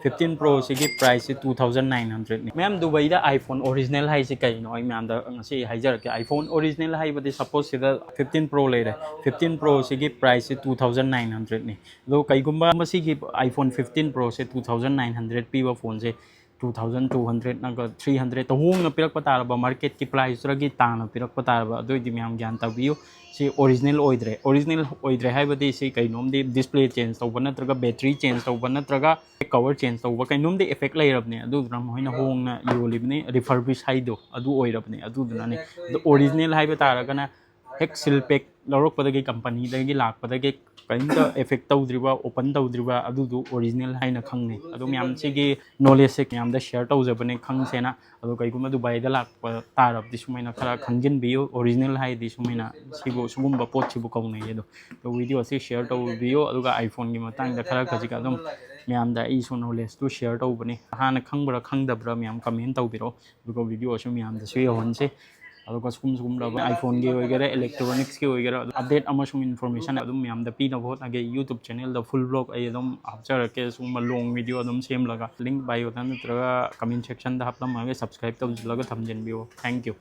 15 Pro सिगी price 2900 ने ma'am Dubai दा iPhone original high से कई नो मैम दा ngasi हाइजर के iPhone original हाई बदे सपोज सिदा 15 Pro ले रहे 15 Pro सिगी प्राइस 2900 ने दो कई गुम्बा मसीगी iPhone 15 Pro से 2900 पीवा फोन से 2200 नग 300 तो होंग पिरक तारब मार्केट की प्राइस रगी तान पिरक तारब अदोइदि मैम ज्ञान तबियो से ओरिजिनल ओइद्रे हाइबदि से कैनोमदि डिस्प्ले चेंज तौब नत्रगा बैटरी चेंज तौब नत्रगा कवर चेंज तौब कैनोमदि इफेक्ट लेरबने अदुदुना मोइना होंगना योलिबने रिफर्बिश हाइदो अदु ओइरबने अदुदुनाने ओरिजिनल हाइब तारगना हेक सिलपेक लौरकपदगी कंपनी दगी लाकपदगी कहीं इफेक्ट तौद्रिबा ओपन तौद्रिबा अदुदु ओरिजिनल हाइना खंगने अदु म्याम सिगी नॉलेज से म्याम द शेयर तौजबने खंगसेना अदु कईगुम दुबई द लाक तारब दिसुमैना खरा खंगिन बियो ओरिजिनल हाइ दिसुमैना सिबो सुगुम पोट सिबो कौने ये तो वीडियो से शेयर तौबियो अदुगा आईफोन की मतंग द खरा खजिक अदुम म्याम द इसु नॉलेज तो शेयर तौबने हाना खंगब्रा खंगदब्रा म्याम कमेंट तौबिरो अदुगा वीडियो सु म्याम द सु यहोनसे अदुगा सुगुम आईफोन की वगैरह इलेक्ट्रॉनिक्स की वगैरह अपडेट अमसुम इन्फॉर्मेशन अदुम म्याम द पीना बहुत आगे यूट्यूब चैनल द फुल ब्लॉग आई अदुम हापचरके सुगुम लॉन्ग वीडियो अदुम सेम लगा लिंक बायो दा नत्रगा कमेंट सेक्शन दा हापलम आगे सब्सक्राइब तौजलगा थमजनबियो थैंक यू